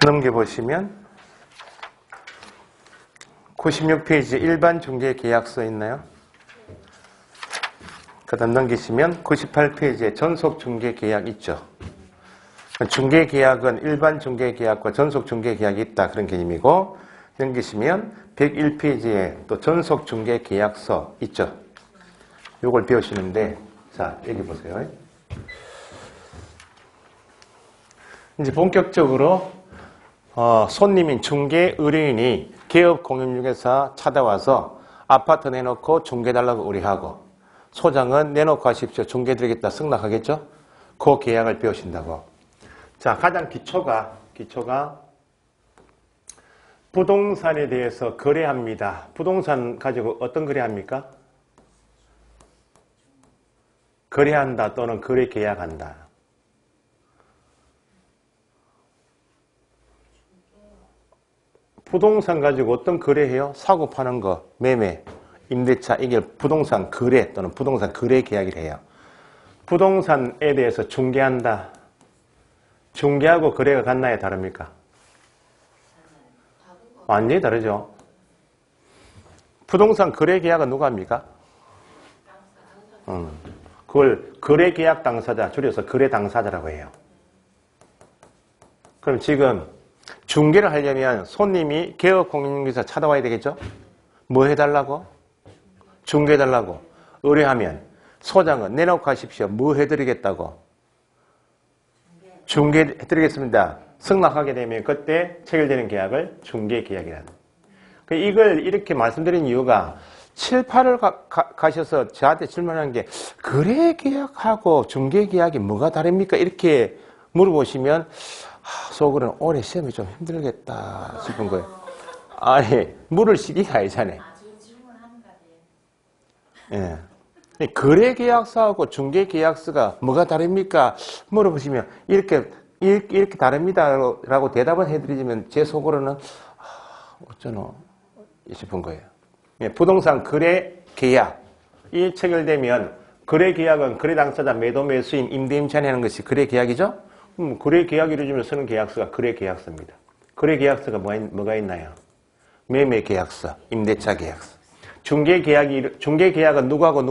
넘겨보시면 96페이지 일반 중개계약서 있나요? 그 다음 넘기시면 98페이지에 전속중개계약 있죠. 중개계약은 일반 중개계약과 전속중개계약이 있다, 그런 개념이고, 넘기시면 101페이지에 또 전속중개계약서 있죠. 요걸 배우시는데, 자, 여기 보세요. 이제 본격적으로 손님인 중개 의뢰인이 개업 공인중개사 찾아와서 아파트 내놓고 중개달라고 의뢰하고, 소장은 내놓고 하십시오, 중개드리겠다 승낙하겠죠? 그 계약을 배우신다고. 자, 가장 기초가 부동산에 대해서 거래합니다. 부동산 가지고 어떤 거래합니까? 거래한다 또는 거래 계약한다. 부동산 가지고 어떤 거래해요? 사고 파는 거, 매매, 임대차, 이게 부동산 거래 또는 부동산 거래 계약을 해요. 부동산에 대해서 중개한다. 중개하고 거래가 같나요? 다릅니까? 완전히 다르죠. 부동산 거래 계약은 누가 합니까? 그걸 거래 계약 당사자, 줄여서 거래 당사자라고 해요. 그럼 지금 중개를 하려면 손님이 개업 공인중개사 찾아와야 되겠죠? 뭐 해달라고? 중개해달라고. 의뢰하면 소장은 내놓고 하십시오. 뭐 해드리겠다고? 중개해드리겠습니다. 승낙하게 되면 그때 체결되는 계약을 중개계약이라는. 이걸 이렇게 말씀드린 이유가 7, 8을 가셔서 저한테 질문하는 게 거래 계약하고 중개 계약이 뭐가 다릅니까? 이렇게 물어보시면 속으로는 올해 시험이 좀 힘들겠다 싶은 거예요. 아니, 물을 시기가 아니잖아요. 예. 거래 계약서하고 중개 계약서가 뭐가 다릅니까? 물어보시면 이렇게 다릅니다라고 대답을 해드리면 제 속으로는 어쩌노 싶은 거예요. 예, 부동산 거래 계약이 체결되면 거래 계약은 거래 당사자 매도 매수인 임대 임차인이 하는 것이 거래 계약이죠. 거래 계약이 이루어지면 쓰는 계약서가 거래 계약서입니다. 거래 계약서가 뭐가 있나요? 매매 계약서, 임대차 계약서. 중개 계약은 누구하고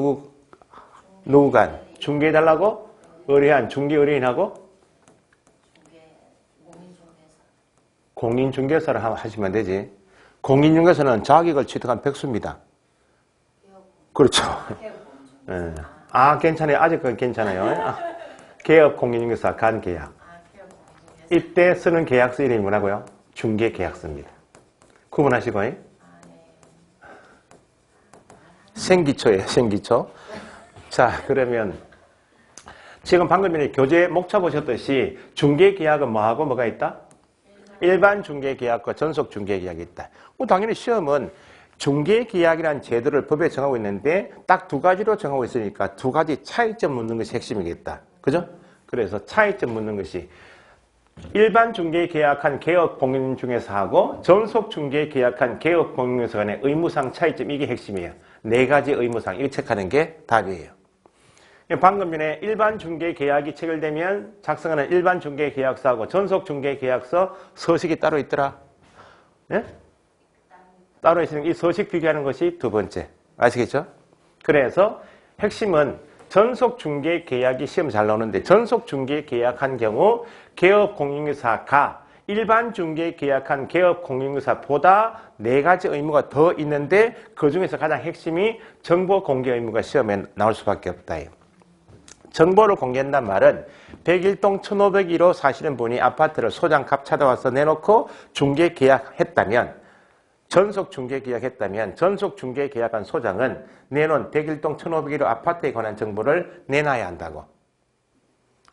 누구 간? 중개해달라고 의뢰한 중개 의뢰인하고 공인중개사를 하시면 되지. 공인중개사는 자격을 취득한 백수입니다. 그렇죠. 네. 괜찮아요. 아직은 괜찮아요. 개업 공인중개사 간 계약. 이때 쓰는 계약서 이름이 뭐라고요? 중개계약서입니다. 구분하시고. 생기초예요. 생기초. 자, 그러면 지금 방금 전에 교재 목차 보셨듯이 중개계약은 뭐하고 뭐가 있다? 일반 중개계약과 전속 중개계약이 있다. 당연히 시험은 중개계약이라는 제도를 법에 정하고 있는데 딱 두 가지로 정하고 있으니까 두 가지 차이점 묻는 것이 핵심이겠다. 그죠? 그래서 차이점 묻는 것이 일반 중개계약한 개업 공인중개사하고 전속 중개계약한 개업 공인중개사 간의 의무상 차이점, 이게 핵심이에요. 네 가지 의무상, 이거 체크하는 게 답이에요. 방금 전에 일반 중개계약이 체결되면 작성하는 일반 중개계약서하고 전속 중개계약서 서식이 따로 있더라. 예? 따로 있으면 이 서식 비교하는 것이 두 번째. 아시겠죠? 그래서 핵심은 전속 중개계약이 시험 잘 나오는데 전속 중개계약한 경우 개업 공인중개사가 일반 중개계약한 개업 공인중개사보다 네 가지 의무가 더 있는데 그 중에서 가장 핵심이 정보 공개 의무가 시험에 나올 수밖에 없다. 정보를 공개한다는 말은 101동 1501호 사시는 분이 아파트를 소장값 찾아와서 내놓고 중개계약했다면, 전속 중개계약했다면 전속 중개계약한 소장은 내놓은 101동 1501호 아파트에 관한 정보를 내놔야 한다고.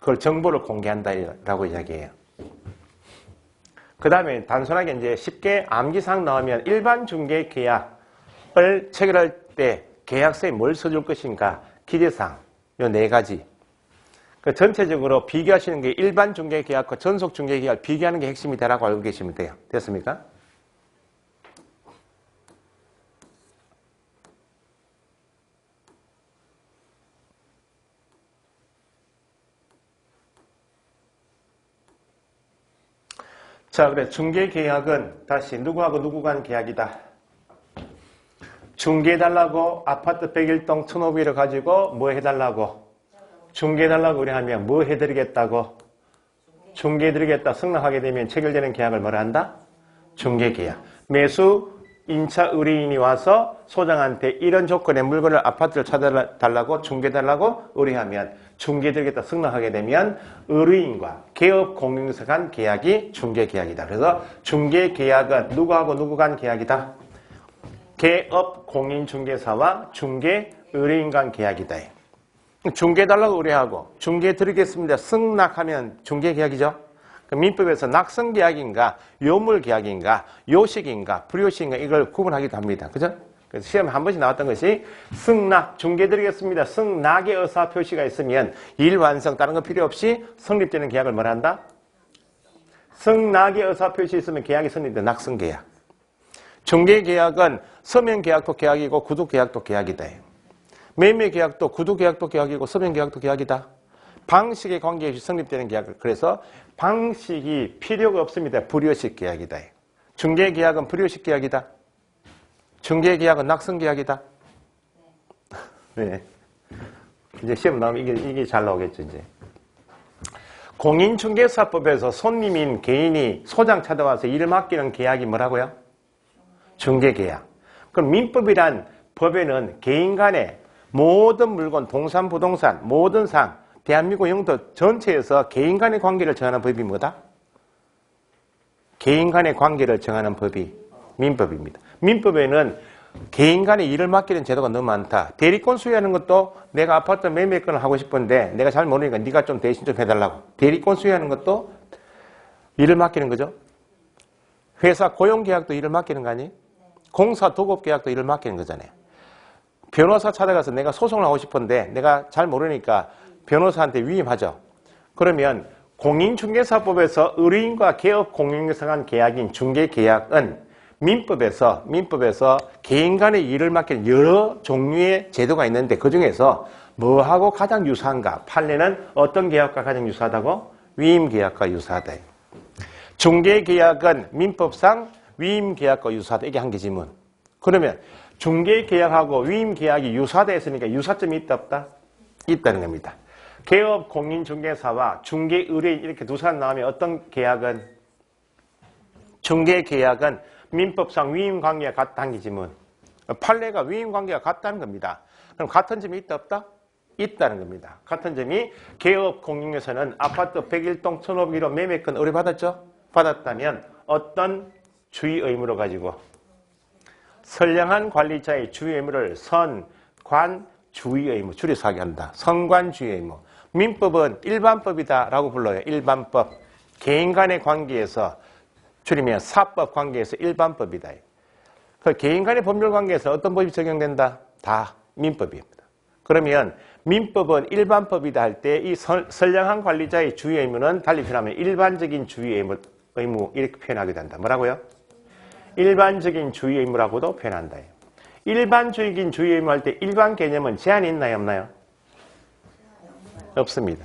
그걸 정보를 공개한다라고 이야기해요. 그 다음에 단순하게 이제 쉽게 암기사항 나오면 일반 중개계약을 체결할 때 계약서에 뭘 써줄 것인가, 기재사항, 요 네 가지. 그 전체적으로 비교하시는 게 일반 중개계약과 전속 중개계약을 비교하는 게 핵심이다라고 알고 계시면 돼요. 됐습니까? 자, 그래. 중개계약은 다시 누구하고 누구 간 계약이다. 중개해달라고 아파트 101동 1,500을 가지고 뭐 해달라고? 중개해달라고 우리 하면 뭐 해드리겠다고? 중개해드리겠다. 승낙하게 되면 체결되는 계약을 뭐라 한다? 중개계약. 매수 임차 의뢰인이 와서 소장한테 이런 조건의 물건을 아파트를 찾아달라고 중개해달라고 의뢰하면 중개해드리겠다 승낙하게 되면 의뢰인과 개업 공인중개사 간 계약이 중개계약이다. 그래서 중개계약은 누구하고 누구 간 계약이다? 개업 공인중개사와 중개 의뢰인 간 계약이다. 중개해달라고 의뢰하고 중개해드리겠습니다. 승낙하면 중개계약이죠. 민법에서 낙성계약인가 요물계약인가 요식인가 불요식인가 이걸 구분하기도 합니다. 그죠? 그래서 시험에 한 번씩 나왔던 것이 승낙, 중개해드리겠습니다. 승낙의 의사표시가 있으면 일 완성 다른 거 필요 없이 성립되는 계약을 뭐라 한다? 승낙의 의사표시 있으면 계약이 성립돼. 낙성계약. 중개계약은 서면계약도 계약이고 구두계약도 계약이다. 매매계약도 구두계약도 계약이고 서면계약도 계약이다. 방식의 관계 없이 성립되는 계약을. 그래서 방식이 필요가 없습니다. 불효식 계약이다. 중개계약은 불효식 계약이다. 중개계약은 낙성계약이다. 네. 이제 시험 나오면 이게 잘 나오겠죠, 이제. 공인중개사법에서 손님인 개인이 소장 찾아와서 일을 맡기는 계약이 뭐라고요? 중개계약. 그럼 민법이란 법에는 개인 간의 모든 물건, 동산, 부동산, 모든 상, 대한민국 영토 전체에서 개인 간의 관계를 정하는 법이 뭐다? 개인 간의 관계를 정하는 법이 민법입니다. 민법에는 개인 간의 일을 맡기는 제도가 너무 많다. 대리권 수여하는 것도 내가 아파트 매매권을 하고 싶은데 내가 잘 모르니까 네가 좀 대신 좀 해달라고. 대리권 수여하는 것도 일을 맡기는 거죠. 회사 고용계약도 일을 맡기는 거 아니에요? 공사 도급계약도 일을 맡기는 거잖아요. 변호사 찾아가서 내가 소송을 하고 싶은데 내가 잘 모르니까 변호사한테 위임하죠. 그러면 공인중개사법에서 의뢰인과 개업 공인중개사 간 계약인 중개계약은 민법에서 개인 간의 일을 맡기는 여러 종류의 제도가 있는데 그중에서 뭐하고 가장 유사한가? 판례는 어떤 계약과 가장 유사하다고? 위임계약과 유사하다. 중개계약은 민법상 위임계약과 유사하다. 이게 한 개 지문. 그러면 중개계약하고 위임계약이 유사하다 했으니까 유사점이 있다 없다? 있다는 겁니다. 개업 공인중개사와 중개의뢰인 이렇게 두 사람 나오면 어떤 계약은? 중개계약은 민법상 위임관계가 같다는 게 지문. 판례가 위임관계가 같다는 겁니다. 그럼 같은 점이 있다 없다? 있다는 겁니다. 같은 점이 개업 공인중개사는 아파트 101동 1,501호 매매권 의뢰 받았죠? 받았다면 어떤 주의 의무를 가지고 선량한 관리자의 주의 의무를 선관주의 의무, 줄여서 하게 한다. 선관주의 의무. 민법은 일반법이다라고 불러요. 일반법. 개인 간의 관계에서 줄이면 사법 관계에서 일반법이다. 그 개인 간의 법률 관계에서 어떤 법이 적용된다? 다 민법입니다. 그러면 민법은 일반법이다 할 때 이 선량한 관리자의 주의 의무는 달리 표현하면 일반적인 주의 의무 이렇게 표현하게 된다. 뭐라고요? 일반적인 주의 의무라고도 표현한다. 일반적인 주의 의무 할 때 일반 개념은 제한이 있나요? 없나요? 없습니다.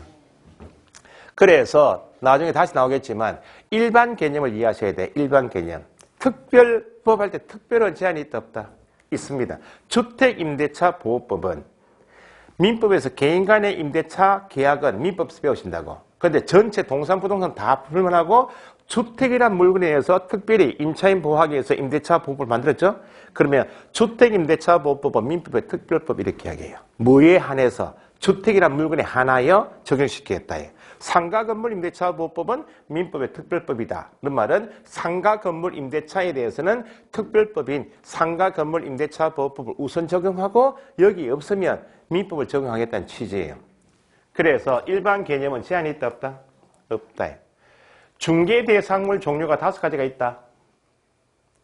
그래서 나중에 다시 나오겠지만 일반 개념을 이해하셔야 돼. 일반 개념. 특별법 할 때 특별한 제한이 있다 없다? 있습니다. 주택임대차보호법은 민법에서 개인 간의 임대차 계약은 민법에서 배우신다고. 그런데 전체 동산, 부동산 다 불문하고 주택이란 물건에 의해서 특별히 임차인 보호하기 위해서 임대차 보호법을 만들었죠? 그러면 주택임대차보호법은 민법의 특별법 이렇게 이야기해요. 뭐에 한해서 주택이란 물건에 한하여 적용시키겠다. 상가건물 임대차보호법은 민법의 특별법이다. 그 말은 상가건물 임대차에 대해서는 특별법인 상가건물 임대차보호법을 우선 적용하고 여기 없으면 민법을 적용하겠다는 취지예요. 그래서 일반 개념은 제한이 있다 없다? 없다. 중개 대상물 종류가 5가지가 있다.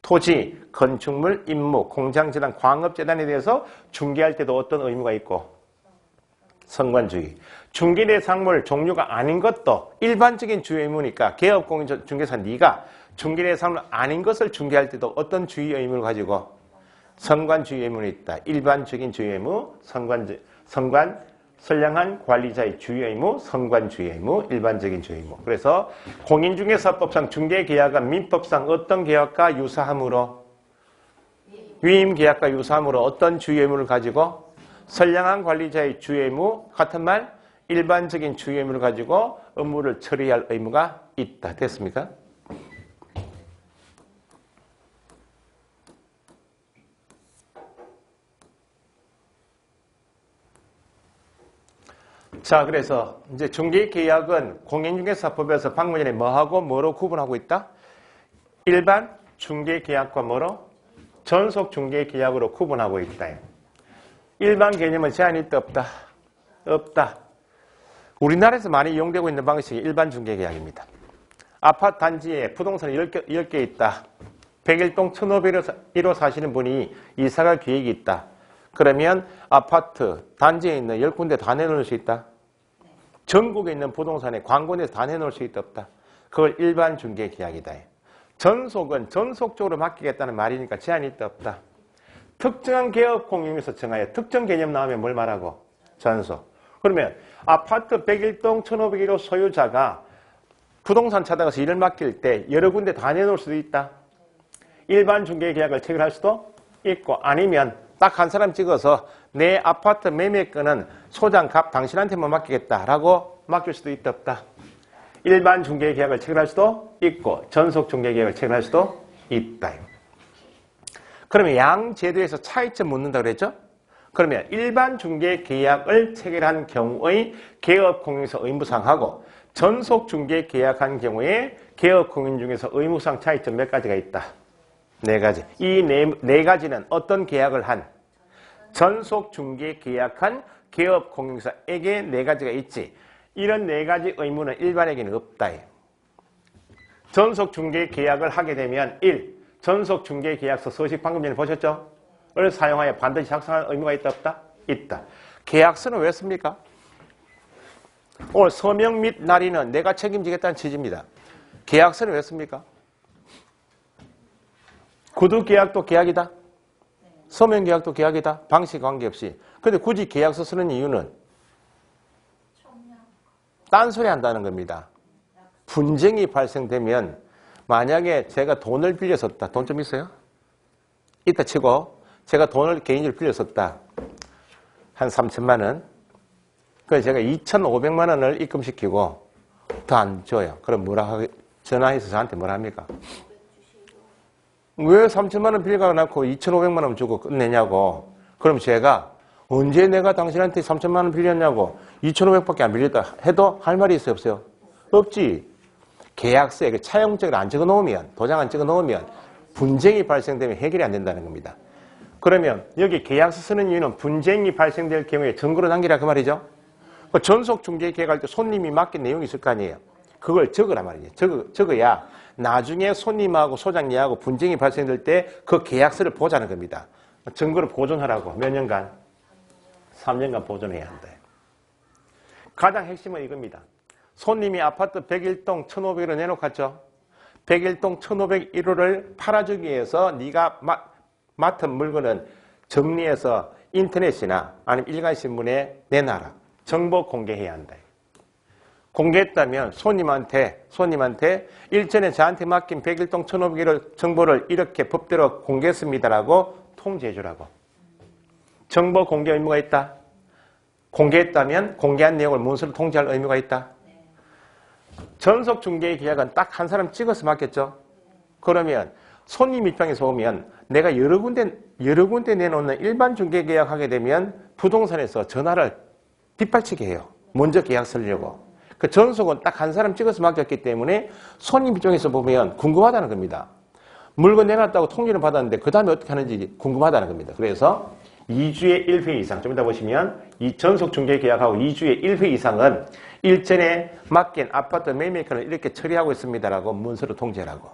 토지, 건축물, 임무, 공장재단, 광업재단에 대해서 중개할 때도 어떤 의무가 있고? 선관주의. 중개 대상물 종류가 아닌 것도 일반적인 주의 의무니까 개업공인중개사 네가 중개 대상물 아닌 것을 중개할 때도 어떤 주의 의무를 가지고? 선관주의 의무는 있다. 일반적인 주의 의무, 선량한 관리자의 주요 의무, 선관 주요 의무, 일반적인 주요 의무. 그래서 공인중개사법상 중개계약은 민법상 어떤 계약과 유사하므로 위임계약과 유사하므로 어떤 주요 의무를 가지고 선량한 관리자의 주요 의무, 같은 말 일반적인 주요 의무를 가지고 업무를 처리할 의무가 있다. 됐습니까? 자, 그래서 이제 중개계약은 공인중개사법에서 방금 전에 뭐하고 뭐로 구분하고 있다? 일반 중개계약과 뭐로? 전속중개계약으로 구분하고 있다. 일반 개념은 제한이 있다 없다? 없다. 우리나라에서 많이 이용되고 있는 방식이 일반 중개계약입니다. 아파트 단지에 부동산이 10개 있다. 101동 1501호 사시는 분이 이사갈 계획이 있다. 그러면 아파트 단지에 있는 10군데 다 내놓을 수 있다. 전국에 있는 부동산에 광고내서 다 내놓을 수 있다 없다. 그걸 일반 중개계약이다. 전속은 전속적으로 맡기겠다는 말이니까 제한이 있다 없다. 특정한 개업 공유에서 정하여 특정 개념 나오면 뭘 말하고? 전속. 그러면 아파트 101동 1501호 소유자가 부동산 찾아가서 일을 맡길 때 여러 군데 다 내놓을 수도 있다. 일반 중개계약을 체결할 수도 있고, 아니면 딱 한 사람 찍어서 내 아파트 매매권은 소장값 당신한테만 맡기겠다라고 맡길 수도 있다 없다. 일반 중개계약을 체결할 수도 있고 전속 중개계약을 체결할 수도 있다. 그러면 양 제도에서 차이점 묻는다 그랬죠? 그러면 일반 중개계약을 체결한 경우의 개업공인에서 의무상하고 전속 중개계약한 경우에 개업공인 중에서 의무상 차이점 몇 가지가 있다? 4가지. 이 네 가지는 어떤 계약을 한? 전속 중개 계약한 개업공인사에게 4가지가 있지. 이런 4가지 의무는 일반에게는 없다. 전속 중개 계약을 하게 되면 1. 전속 중개 계약서 서식 방금 전에 보셨죠? 을 사용하여 반드시 작성할 의무가 있다 없다? 있다. 계약서는 왜 씁니까? 오늘 서명 및 날인은 내가 책임지겠다는 취지입니다. 계약서는 왜 씁니까? 구두계약도 계약이다. 서명계약도 계약이다. 방식 관계없이. 근데 굳이 계약서 쓰는 이유는 딴소리 한다는 겁니다. 분쟁이 발생되면 만약에 제가 돈을 빌렸었다. 돈 좀 있어요? 있다 치고 제가 돈을 개인적으로 빌렸었다. 한 3천만 원. 그래서 제가 2,500만 원을 입금시키고 더 안 줘요. 그럼 전화해서 저한테 뭐라 합니까? 왜 3천만 원 빌려가놓고 2,500만 원 주고 끝내냐고. 그럼 제가 언제 내가 당신한테 3천만 원 빌렸냐고 2,500밖에 안 빌렸다 해도 할 말이 있어요 없어요? 없지. 계약서에 차용적으로 안 적어 놓으면, 도장 안 적어 놓으면 분쟁이 발생되면 해결이 안 된다는 겁니다. 그러면 여기 계약서 쓰는 이유는 분쟁이 발생될 경우에 증거로 남기라 그 말이죠. 전속 중개 계약할 때 손님이 맡긴 내용이 있을 거 아니에요. 그걸 적으란 말이에요. 적어야 나중에 손님하고 소장님하고 분쟁이 발생될 때 그 계약서를 보자는 겁니다. 증거를 보존하라고. 몇 년간? 3년간 보존해야 한다. 가장 핵심은 이겁니다. 손님이 아파트 101동 1,500을 내놓았죠. 101동 1,501호를 팔아주기 위해서 네가 맡은 물건은 정리해서 인터넷이나 아니면 일간신문에 내놔라. 정보 공개해야 한다. 공개했다면 손님한테 일전에 저한테 맡긴 101동 1,501호 정보를 이렇게 법대로 공개했습니다라고 통지해주라고. 정보 공개 의무가 있다. 공개했다면 공개한 내용을 문서로 통지할 의무가 있다. 전속 중개 계약은 딱 한 사람 찍어서 맡겼죠. 그러면 손님 입장에서 보면 내가 여러 군데 내놓는 일반 중개 계약하게 되면 부동산에서 전화를 뒷발치게 해요. 먼저 계약 쓰려고. 그 전속은 딱 한 사람 찍어서 맡겼기 때문에 손님 입장에서 보면 궁금하다는 겁니다. 물건 내놨다고 통지를 받았는데 그 다음에 어떻게 하는지 궁금하다는 겁니다. 그래서 2주에 1회 이상, 좀 이따 보시면 이 전속 중개 계약하고 2주에 1회 이상은 일전에 맡긴 아파트 매매권을 이렇게 처리하고 있습니다라고 문서로 통지하라고.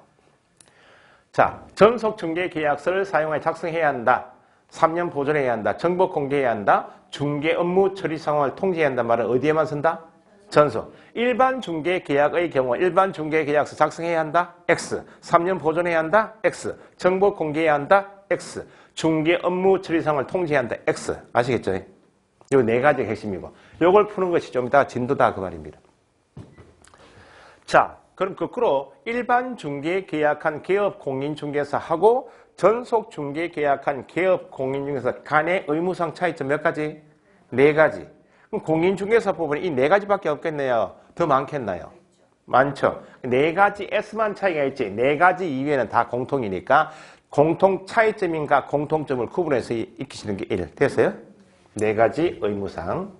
자, 전속 중개 계약서를 사용하여 작성해야 한다. 3년 보존해야 한다. 정보 공개해야 한다. 중개 업무 처리 상황을 통지해야 한다 말은 어디에만 쓴다? 전속. 일반 중개 계약의 경우 일반 중개 계약서 작성해야 한다? X. 3년 보존해야 한다? X. 정보 공개해야 한다? X. 중개 업무 처리 상황을 통지해야 한다? X. 아시겠죠? 이 4가지가 핵심이고. 요걸 푸는 것이 좀 이따 진도다 그 말입니다. 자, 그럼 거꾸로 일반 중개 계약한 기업 공인중개사하고 전속 중개 계약한 기업 공인중개사 간의 의무상 차이점 몇 가지? 4가지. 그럼 공인중개사법은 이 4가지밖에 없겠네요. 더 많겠나요? 많죠. 4가지 차이가 있지. 4가지 이외에는 다 공통이니까 공통 차이점인가 공통점을 구분해서 익히시는 게 1. 됐어요? 4가지 의무상.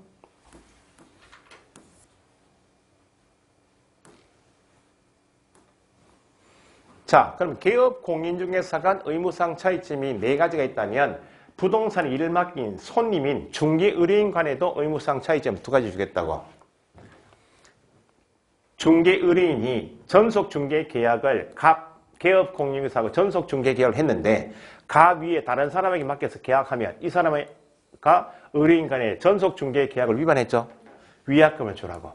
자, 그럼 기업 공인중개사 간 의무상 차이점이 4가지가 있다면 부동산 일을 맡긴 손님인 중개 의뢰인 간에도 의무상 차이점 2가지 주겠다고. 중개 의뢰인이 전속 중개 계약을 각 기업 공인중개사하고 전속 중개 계약을 했는데 가 위에 다른 사람에게 맡겨서 계약하면 이 사람과 의뢰인 간의 전속 중개 계약을 위반했죠. 위약금을 주라고.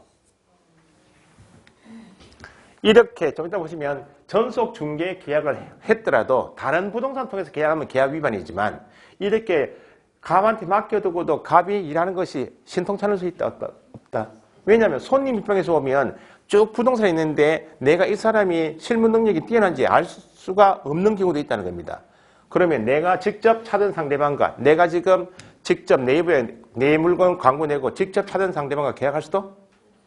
이렇게 좀 이따 보시면 전속 중개 계약을 했더라도 다른 부동산 통해서 계약하면 계약 위반이지만 이렇게 갑한테 맡겨두고도 갑이 일하는 것이 신통찮을 수 있다 없다. 왜냐하면 손님 입장에서 보면 쭉 부동산이 있는데 내가 이 사람이 실무 능력이 뛰어난지 알 수가 없는 경우도 있다는 겁니다. 그러면 내가 직접 찾은 상대방과 내가 지금 직접 네이버에 내 물건 광고 내고 직접 찾은 상대방과 계약할 수도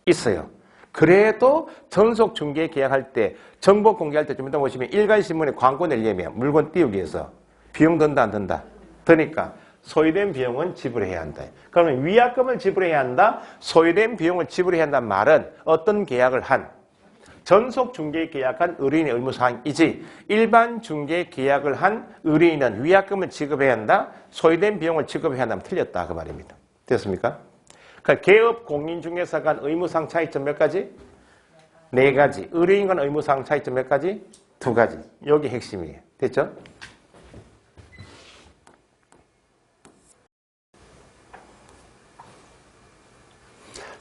있어요. 그래도 전속 중개 계약할 때 정보 공개할 때 좀 이따 보시면 일간신문에 광고 내려면 물건 띄우기 위해서 비용 든다 안 든다? 드니까 소요된 비용은 지불해야 한다. 그러면 위약금을 지불해야 한다. 소요된 비용을 지불해야 한다는 말은 어떤 계약을 한 전속 중개 계약한 의뢰인의 의무사항이지 일반 중개 계약을 한 의뢰인은 위약금을 지급해야 한다. 소요된 비용을 지급해야 한다면 틀렸다 그 말입니다. 됐습니까? 그러니까 개업 공인중개사 간 의무상 차이점 몇 가지? 4가지. 의뢰인 간 의무상 차이점 몇 가지? 2가지. 여기 핵심이에요. 됐죠?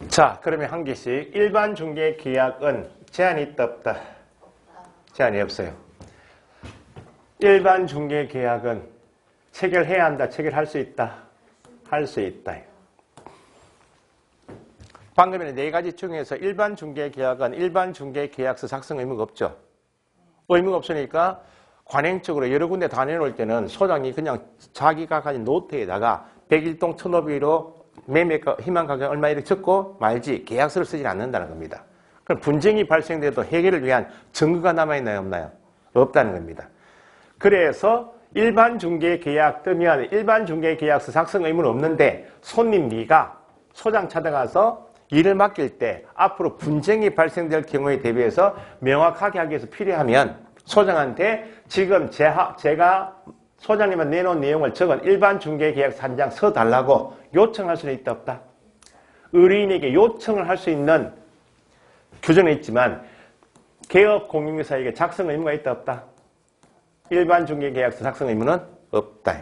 자, 그러면 한 개씩. 일반 중개 계약은 제한이 있다 없다? 제한이 없어요. 일반 중개 계약은 체결해야 한다, 체결할 수 있다? 할 수 있다. 방금 전에 4가지 중에서 일반 중개 계약은 일반 중개 계약서 작성 의무가 없죠. 의무가 없으니까 관행적으로 여러 군데 다 내놓을 때는 소장이 그냥 자기가 가진 노트에다가 101동 1,500으로 매매가 희망 가격 얼마 이렇게 적고 말지 계약서를 쓰지 않는다는 겁니다. 그럼 분쟁이 발생돼도 해결을 위한 증거가 남아있나요 없나요? 없다는 겁니다. 그래서 일반 중개 계약 뜨면 일반 중개 계약서 작성 의무는 없는데 손님 네가 소장 찾아가서 일을 맡길 때 앞으로 분쟁이 발생될 경우에 대비해서 명확하게 하기 위해서 필요하면 소장한테 지금 제가 소장님은 내놓은 내용을 적은 일반 중개계약서 한 장 써달라고 요청할 수는 있다 없다? 의뢰인에게 요청을 할 수 있는 규정은 있지만 개업 공인중개사에게 작성 의무가 있다 없다? 일반 중개계약서 작성 의무는 없다.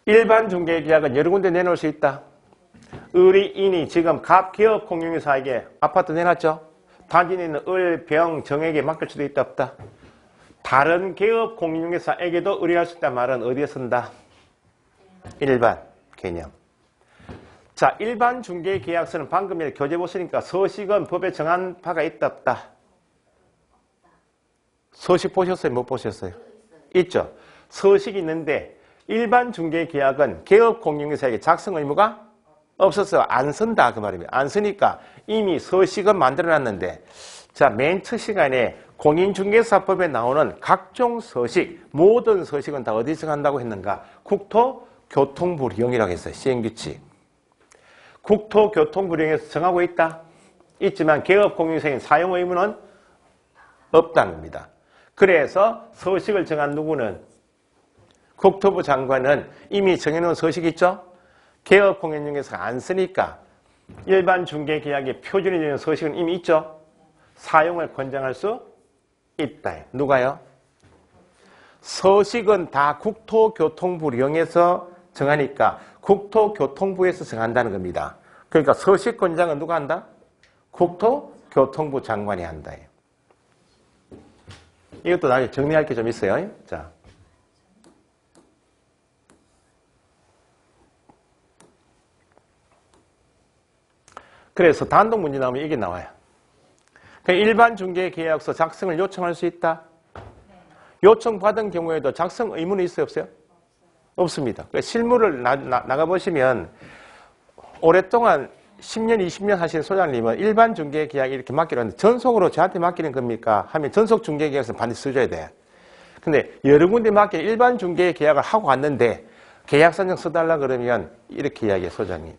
일반 중개계약은 여러 군데 내놓을 수 있다. 의뢰인이 지금 갑 기업 공인중개사에게 아파트 내놨죠? 단지에 있는 을, 병, 정에게 맡길 수도 있다 없다? 다른 기업 공인중개사에게도 의뢰할 수 있다는 말은 어디에 쓴다? 일반 개념. 자, 일반 중개계약서는 방금 전에 교재 보시니까 서식은 법에 정한 바가 있다 없다? 서식 보셨어요? 못 보셨어요? 있죠? 서식이 있는데 일반 중개계약은 기업 공인중개사에게 작성 의무가 없어서 안 쓴다 그 말입니다. 안 쓰니까 이미 서식은 만들어놨는데 자, 맨 첫 시간에 공인중개사법에 나오는 각종 서식, 모든 서식은 다 어디서 정한다고 했는가? 국토교통부령이라고 했어요. 시행규칙. 국토교통부령에서 정하고 있다? 있지만 개업공인중개사인 사용 의무는 없다는 겁니다. 그래서 서식을 정한 누구는? 국토부 장관은 이미 정해놓은 서식 있죠? 개업공인중개사가 안 쓰니까 일반 중개계약의 표준이 되는 서식은 이미 있죠? 사용을 권장할 수 있다. 누가요? 서식은 다 국토교통부령에서 정하니까 국토교통부에서 정한다는 겁니다. 그러니까 서식 권장은 누가 한다? 국토교통부 장관이 한다. 이것도 나중에 정리할 게 좀 있어요. 자. 그래서 단독 문제 나오면 이게 나와요. 일반 중개계약서 작성을 요청할 수 있다. 요청받은 경우에도 작성 의무는 있어요, 없어요? 없습니다. 실무를 나가보시면 오랫동안 10년, 20년 하신 소장님은 일반 중개계약 이렇게 맡기로 하는데 전속으로 저한테 맡기는 겁니까? 하면 전속 중개계약서 반드시 써줘야 돼. 근데 여러 군데 맡겨 일반 중개계약을 하고 왔는데 계약서정 써달라 그러면 이렇게 이야기해, 소장님.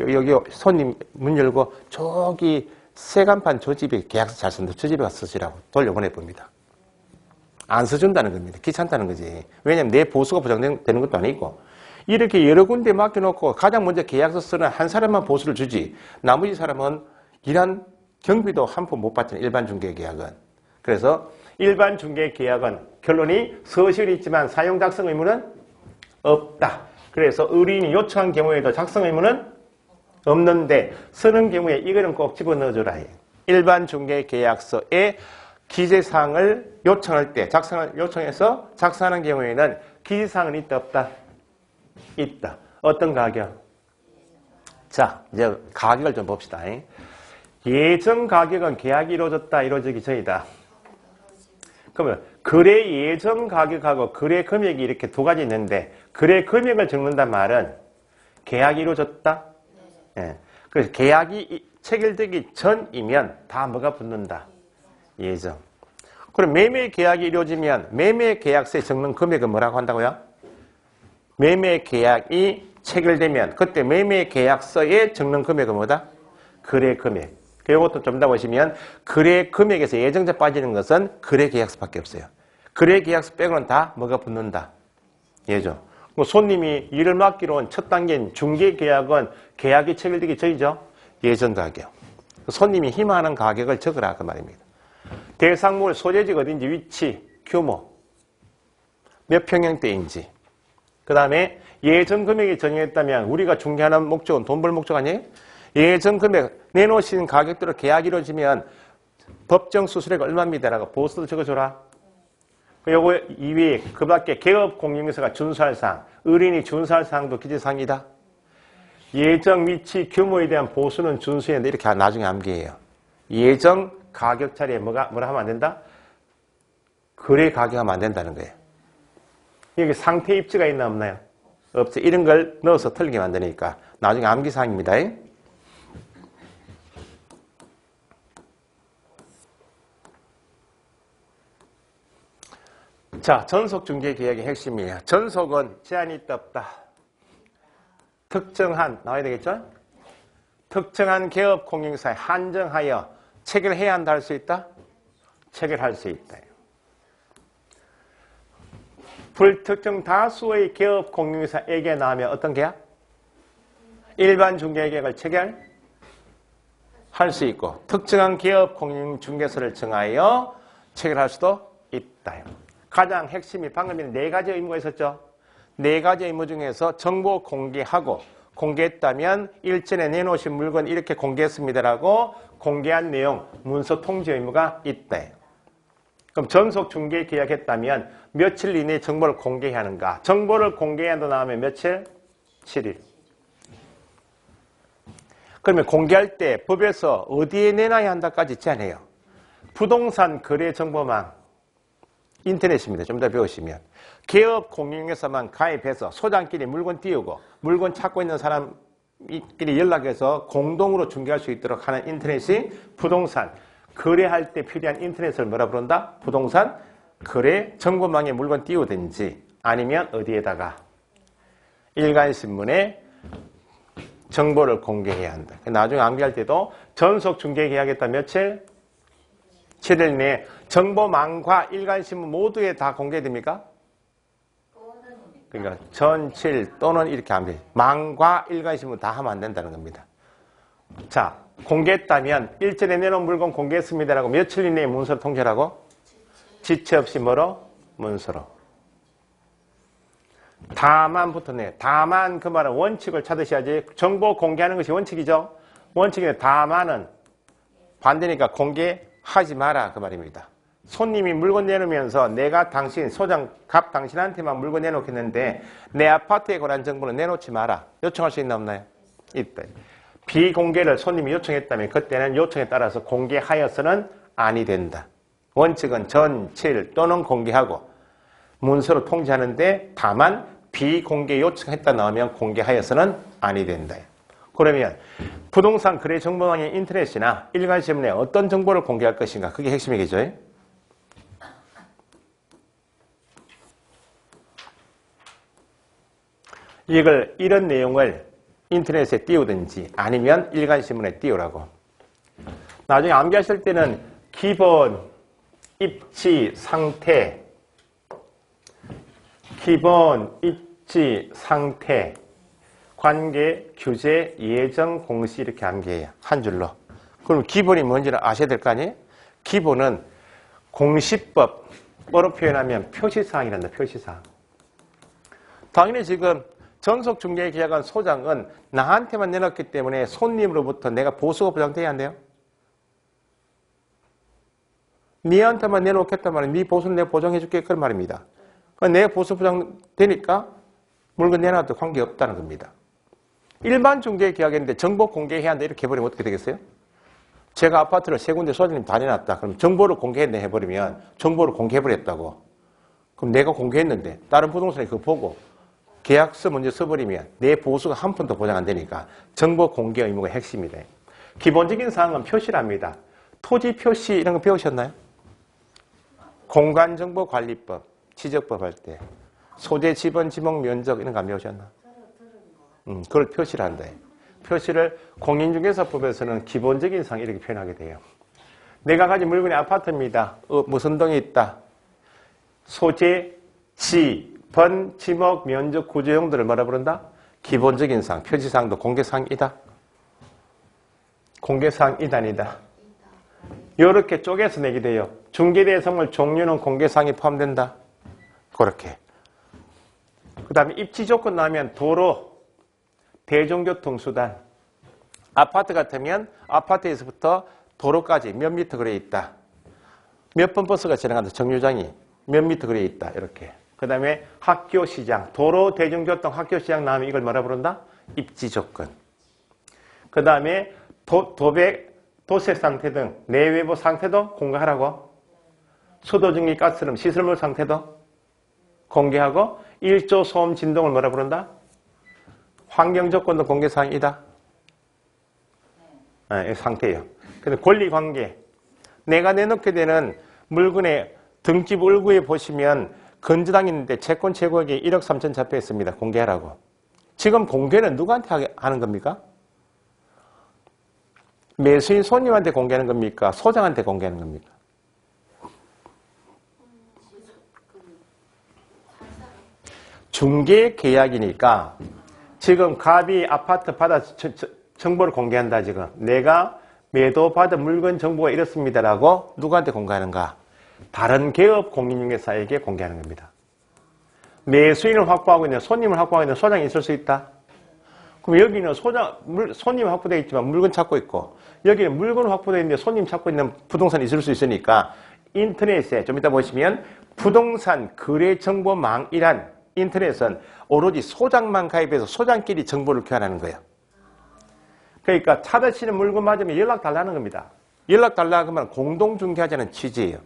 여기 손님 문 열고 저기 세간판 저 집에 계약서 잘 쓴다. 저 집에 가서 쓰시라고 돌려보내봅니다. 안 써준다는 겁니다. 귀찮다는 거지. 왜냐면 내 보수가 보장되는 것도 아니고 이렇게 여러 군데 맡겨놓고 가장 먼저 계약서 쓰는 한 사람만 보수를 주지 나머지 사람은 일한 경비도 한 푼 못 받잖아요. 일반 중개계약은. 그래서 일반 중개계약은 결론이 서술이 있지만 사용 작성 의무는 없다. 그래서 의뢰인이 요청한 경우에도 작성 의무는 없는데 쓰는 경우에 이거는 꼭 집어넣어줘라 해요. 일반 중개계약서에 기재사항을 요청할 때 작성을 요청해서 작성하는 경우에는 기재사항은 있다 없다? 있다. 어떤 가격? 자, 이제 가격을 좀 봅시다. 예정 가격은 계약이 이루어졌다, 이루어지기 전이다. 그러면 거래 예정 가격하고 거래 금액이 이렇게 두 가지 있는데 거래 금액을 적는단 말은 계약이 이루어졌다? 예. 그래서 계약이 체결되기 전이면 다 뭐가 붙는다? 예정. 그럼 매매 계약이 이루어지면 매매 계약서에 적는 금액은 뭐라고 한다고요? 매매 계약이 체결되면 그때 매매 계약서에 적는 금액은 뭐다? 거래 금액. 이것도 좀 더 보시면 거래 금액에서 예정자 빠지는 것은 거래 계약서밖에 없어요. 거래 계약서 빼고는 다 뭐가 붙는다? 예정. 뭐 손님이 일을 맡기로 온 첫 단계인 중개 계약은 계약이 체결되기 전이죠. 예정 가격. 손님이 희망하는 가격을 적으라 그 말입니다. 대상물 소재지가 어딘지 위치, 규모, 몇 평형대인지. 그 다음에 예정 금액이 정해졌다면 우리가 중개하는 목적은 돈 벌 목적 아니에요? 예정 금액 내놓으신 가격대로 계약이 이루어지면 법정 수수료가 얼마입니다라고 보수도 적어줘라. 요거 이외에 그 밖에 개업 공인중개사가 준수할 사항, 의뢰인이 준수할 사항도 기재사항이다. 예정 위치 규모에 대한 보수는 준수했는데 이렇게 나중에 암기해요. 예정 가격 자리에 뭐라 하면 안 된다? 거래 가격하면 안 된다는 거예요. 여기 상태 입지가 있나 없나요? 없죠. 이런 걸 넣어서 틀리게 만드니까 나중에 암기사항입니다. 자, 전속 중개 계약의 핵심이에요. 전속은 제한이 있다 없다. 특정한 나와야 되겠죠? 특정한 개업 공인중개사에 한정하여 체결해야 한다 할 수 있다? 체결할 수 있다. 불특정 다수의 개업 공인중개사에게 나오면 어떤 계약? 일반 중개계약을 체결할 수 있고 특정한 개업 공인중개사를 정하여 체결할 수도 있다. 가장 핵심이 방금 전에 네 가지 의무가 있었죠. 네 가지 의무 중에서 정보 공개하고 공개했다면 일전에 내놓으신 물건 이렇게 공개했습니다라고 공개한 내용 문서 통지 의무가 있다. 그럼 전속 중개 계약했다면 며칠 이내에 정보를 공개해야 하는가? 정보를 공개해야 한다 나오면 며칠? 7일. 그러면 공개할 때 법에서 어디에 내놔야 한다까지 제한해요. 부동산 거래 정보망 인터넷입니다. 좀 더 배우시면. 개업 공인중개사만 가입해서 소장끼리 물건 띄우고 물건 찾고 있는 사람끼리 연락해서 공동으로 중개할 수 있도록 하는 인터넷이 부동산. 거래할 때 필요한 인터넷을 뭐라 부른다? 부동산 거래 정보망에 물건 띄우든지 아니면 어디에다가 일간신문에 정보를 공개해야 한다. 나중에 암기할 때도 전속 중개 계약했다 며칠? 7일 내에 정보망과 일간신문 모두에 다 공개됩니까? 그러니까 전칠 또는 이렇게 하면 돼요. 망과 일간신문 다 하면 안 된다는 겁니다. 자, 공개했다면 일전에 내놓은 물건 공개했습니다라고 며칠 이내에 문서로 통지하라고? 지체 없이 뭐로? 문서로. 다만 붙었네. 다만 그 말은 원칙을 찾으셔야지. 정보 공개하는 것이 원칙이죠. 원칙인데 다만은 반대니까 공개하지 마라 그 말입니다. 손님이 물건 내놓으면서 내가 당신 소장 갑 당신한테만 물건 내놓겠는데 내 아파트에 관한 정보는 내놓지 마라. 요청할 수 있나 없나요? 있다. 비공개를 손님이 요청했다면 그때는 요청에 따라서 공개하여서는 아니 된다. 원칙은 전, 칠 또는 공개하고 문서로 통지하는데 다만 비공개 요청했다 나오면 공개하여서는 아니 된다. 그러면 부동산 거래 정보망인 인터넷이나 일간신문에 어떤 정보를 공개할 것인가? 그게 핵심이겠죠. 이런 내용을 인터넷에 띄우든지 아니면 일간신문에 띄우라고. 나중에 암기하실 때는 기본, 입지, 상태, 기본, 입지, 상태, 관계, 규제, 예정, 공시 이렇게 암기해요. 한 줄로. 그럼 기본이 뭔지를 아셔야 될 거 아니에요? 기본은 공시법으로 표현하면 표시사항이란다. 표시사항. 당연히 지금 전속중개계약한 소장은 나한테만 내놨기 때문에 손님으로부터 내가 보수가 보장돼야 한대요. 니한테만 내놓겠단 말이야. 니 보수는 내가 보장해줄게. 그런 말입니다. 내 보수 보장되니까 물건 내놔도 관계없다는 겁니다. 일반 중개계약인데 정보 공개해야 한다 이렇게 해버리면 어떻게 되겠어요? 제가 아파트를 세 군데 소장님 다 내놨다. 그럼 정보를 공개했네 해버리면 정보를 공개해버렸다고. 그럼 내가 공개했는데 다른 부동산이 그거 보고 계약서 먼저 써버리면 내 보수가 한 푼도 보장 안 되니까 정보 공개 의무가 핵심이다. 기본적인 사항은 표시랍니다. 토지 표시 이런 거 배우셨나요? 공간정보관리법, 지적법 할 때 소재, 지번, 지목, 면적 이런 거 안 배우셨나? 그걸 표시를 한다. 표시를 공인중개사법에서는 기본적인 사항 이렇게 표현하게 돼요. 내가 가진 물건이 아파트입니다. 무슨 동에 있다. 소재, 지번, 지목, 면적, 구조용도를 뭐라 부른다? 기본적인 사항, 표시사항도 공개사항이다. 공개사항이다, 아니다. 이렇게 쪼개서 내게 돼요. 중개대상물 종류는 공개사항이 포함된다. 그렇게. 그 다음에 입지조건 나오면 도로, 대중교통수단. 아파트 같으면 아파트에서부터 도로까지 몇 미터 거리에 있다. 몇 번 버스가 지나간다. 정류장이 몇 미터 거리에 있다. 이렇게. 그 다음에 학교, 시장. 도로, 대중교통, 학교, 시장 나오면 이걸 뭐라 부른다? 입지조건. 그 다음에 도백, 도세 상태 등 내외부 상태도 공개하라고. 수도전기, 가스름, 시설물 상태도 공개하고 1조 소음, 진동을 뭐라 부른다? 환경조건도 공개사항이다. 이 상태예요. 근데 권리관계. 내가 내놓게 되는 물건의 등집 을구에 보시면 건조당 있는데 채권 최고액이 1억 3천 잡혀 있습니다. 공개하라고. 지금 공개는 누구한테 하는 겁니까? 매수인 손님한테 공개하는 겁니까? 소장한테 공개하는 겁니까? 중개계약이니까 지금 갑이 아파트 받아 정보를 공개한다. 지금 내가 매도받은 물건 정보가 이렇습니다라고 누구한테 공개하는가? 다른 개업 공인중개사에게 공개하는 겁니다. 매수인을 확보하고 있는, 손님을 확보하고 있는 소장이 있을 수 있다. 그럼 여기는 손님 확보되어 있지만 물건 찾고 있고, 여기는 물건 확보되어 있는데 손님 찾고 있는 부동산이 있을 수 있으니까 인터넷에 좀 이따 보시면 부동산 거래정보망이란 인터넷은 오로지 소장만 가입해서 소장끼리 정보를 교환하는 거예요. 그러니까 찾으시는 물건 맞으면 연락 달라는 겁니다. 연락 달라고 하면 공동중개하자는 취지예요.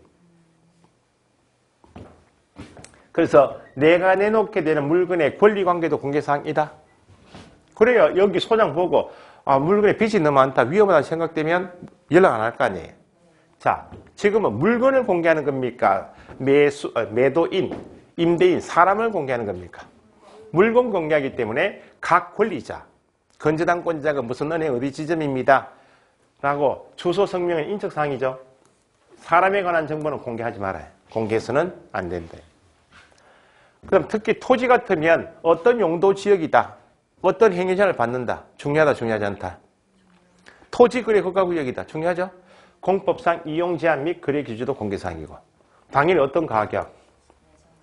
그래서 내가 내놓게 되는 물건의 권리관계도 공개사항이다. 그래요. 여기 소장 보고 물건에 빚이 너무 많다, 위험하다 생각되면 연락 안 할 거 아니에요. 자, 지금은 물건을 공개하는 겁니까? 매도인, 임대인, 사람을 공개하는 겁니까? 물건 공개하기 때문에 각 권리자, 건재당권자가 무슨 은행 어디 지점입니다 라고 주소 성명은 인적사항이죠. 사람에 관한 정보는 공개하지 말아요. 공개해서는 안 된다. 그럼 특히 토지 같으면 어떤 용도 지역이다, 어떤 행위자를 받는다. 중요하다, 중요하지 않다. 토지 거래 허가구역이다. 중요하죠. 공법상 이용 제한 및 거래 규제도 공개사항이고, 당연히 어떤 가격,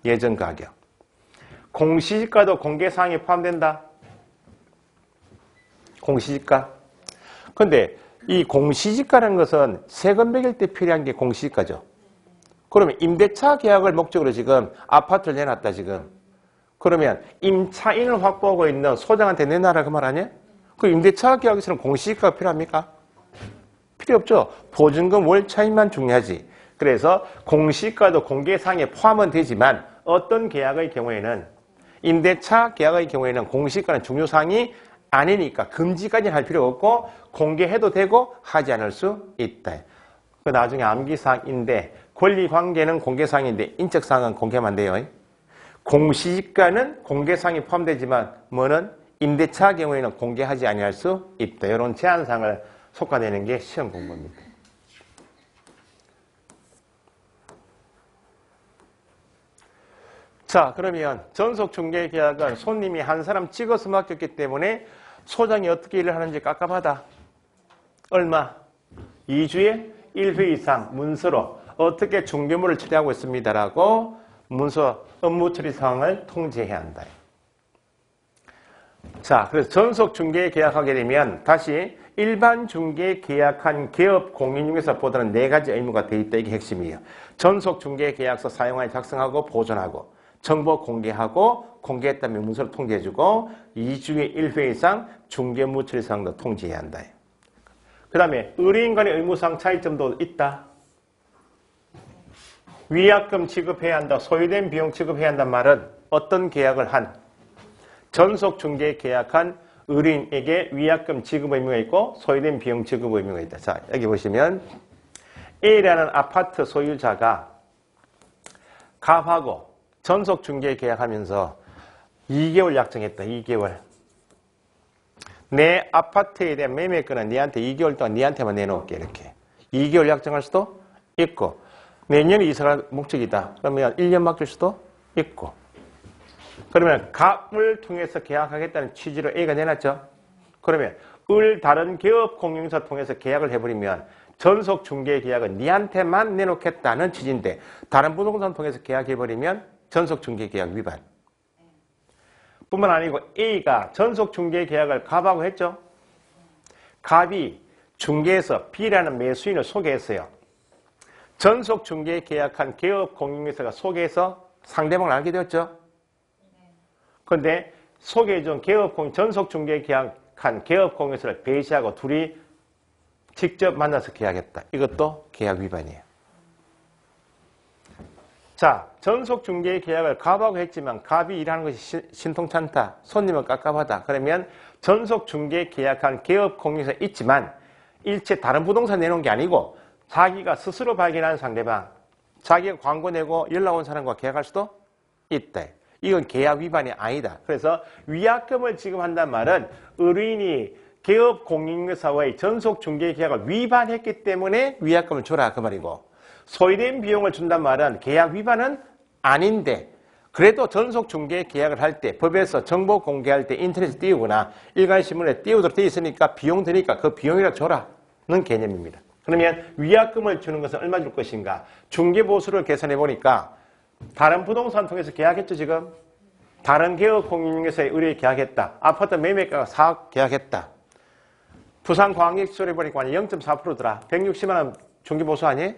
예정 가격. 공시지가도 공개사항에 포함된다. 공시지가. 근데 이 공시지가라는 것은 세금 매길 때 필요한 게 공시지가죠. 그러면 임대차 계약을 목적으로 지금 아파트를 내놨다 지금. 그러면 임차인을 확보하고 있는 소장한테 내놔라 그 말 아니에요? 그 임대차 계약에서는 공시지가가 필요합니까? 필요 없죠. 보증금 월 차익만 중요하지. 그래서 공시지가도 공개사항에 포함은 되지만 어떤 계약의 경우에는 임대차 계약의 경우에는 공시지가는 중요사항이 아니니까 금지까지는 할 필요 없고 공개해도 되고 하지 않을 수 있다. 그 나중에 암기사항인데 권리관계는 공개사항인데 인적사항은 공개하면 안 돼요. 공시지가는 공개사항이 포함되지만 뭐는 임대차 경우에는 공개하지 아니할 수 있다. 이런 제한사항을 속아내는 게 시험 공부입니다. 자, 그러면 전속중개계약은 손님이 한 사람 찍어서 맡겼기 때문에 소장이 어떻게 일을 하는지 깝깝하다. 얼마? 2주에 1회 이상 문서로 어떻게 중개물을 처리하고 있습니다라고 문서 업무 처리 상황을 통지해야 한다. 자, 그래서 전속 중개 계약하게 되면 다시 일반 중개 계약한 기업 공인중개사 보다는 4가지 의무가 돼 있다. 이게 핵심이에요. 전속 중개 계약서 사용하여 작성하고 보존하고 정보 공개하고 공개했다면 문서를 통지해주고 2주에 1회 이상 중개무 처리 사항도 통지해야 한다. 그 다음에 의뢰인 간의 의무상 차이점도 있다. 위약금 지급해야 한다. 소요된 비용 지급해야 한다는 말은 어떤 계약을 한 전속 중개 계약한 의뢰인에게 위약금 지급 의무가 있고 소요된 비용 지급 의무가 있다. 자, 여기 보시면 A라는 아파트 소유자가 갑하고 전속 중개 계약하면서 2개월 약정했다. 2개월. 내 아파트에 대한 매매권은 니한테 2개월 동안 니한테만 내놓을게. 이렇게. 2개월 약정할 수도 있고 내년에 이사갈 목적이다. 그러면 1년 맡길 수도 있고. 그러면 갑을 통해서 계약하겠다는 취지로 A가 내놨죠. 그러면 을 다른 기업 공인중개사 통해서 계약을 해버리면 전속 중개 계약은 니한테만 내놓겠다는 취지인데 다른 부동산 통해서 계약해버리면 전속 중개 계약 위반. 뿐만 아니고 A가 전속 중개 계약을 갑하고 했죠. 갑이 중개해서 B라는 매수인을 소개했어요. 전속 중개 계약한 기업 공인중개사가 소개해서 상대방을 알게 되었죠. 그런데 소개해준 전속 중개 계약한 기업 공인중개사를 배시하고 둘이 직접 만나서 계약했다. 이것도 계약 위반이에요. 자, 전속 중개 계약을 갑하고 했지만 갑이 일하는 것이 신통찮다. 손님은 깝깝하다. 그러면 전속 중개 계약한 기업 공인중개사 있지만 일체 다른 부동산 내놓은 게 아니고 자기가 스스로 발견한 상대방, 자기가 광고 내고 연락 온 사람과 계약할 수도 있다. 이건 계약 위반이 아니다. 그래서 위약금을 지급한다는 말은 의뢰인이 기업 공인중개사와의 전속 중개 계약을 위반했기 때문에 위약금을 줘라 그 말이고 소요된 비용을 준다는 말은 계약 위반은 아닌데 그래도 전속 중개 계약을 할 때 법에서 정보 공개할 때 인터넷에 띄우거나 일간신문에 띄우도록 되어 있으니까 비용 드니까 그 비용이라 줘라는 개념입니다. 그러면 위약금을 주는 것은 얼마 줄 것인가? 중개보수를 계산해 보니까 다른 부동산 통해서 계약했죠 지금? 다른 기업 공인중개사의 의뢰에 계약했다. 아파트 매매가가 4억 계약했다. 부산광역시설에 보니까 0.4%더라. 160만 원 중개보수 아니에요?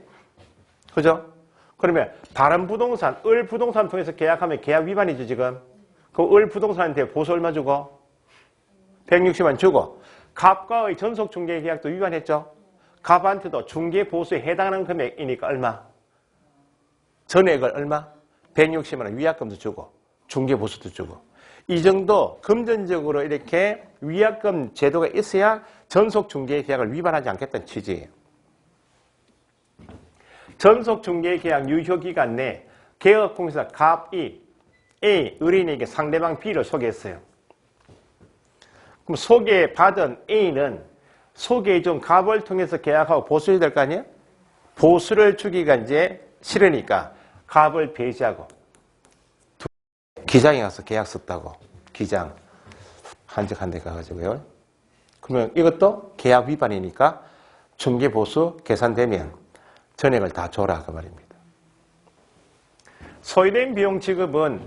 그죠? 그러면 다른 부동산, 을 부동산 통해서 계약하면 계약 위반이죠 지금? 그 을 부동산한테 보수 얼마 주고? 160만 주고 갑과의 전속 중개 계약도 위반했죠? 갑한테도 중개 보수에 해당하는 금액이니까 얼마? 전액을 얼마? 160만 원 위약금도 주고 중개 보수도 주고 이 정도 금전적으로 이렇게 위약금 제도가 있어야 전속 중개 계약을 위반하지 않겠다는 취지예요. 전속 중개 계약 유효 기간 내 계약 공인중개사 갑이 A 의뢰인에게 상대방 B를 소개했어요. 그럼 소개받은 A는 소개해준 갑을 통해서 계약하고 보수해야 될 거 아니에요? 보수를 주기가 이제 싫으니까 갑을 배제하고 기장에 가서 계약 썼다고 기장 한적한 데 가가지고요. 그러면 이것도 계약 위반이니까 중개보수 계산되면 전액을 다 줘라 그 말입니다. 소요된 비용 지급은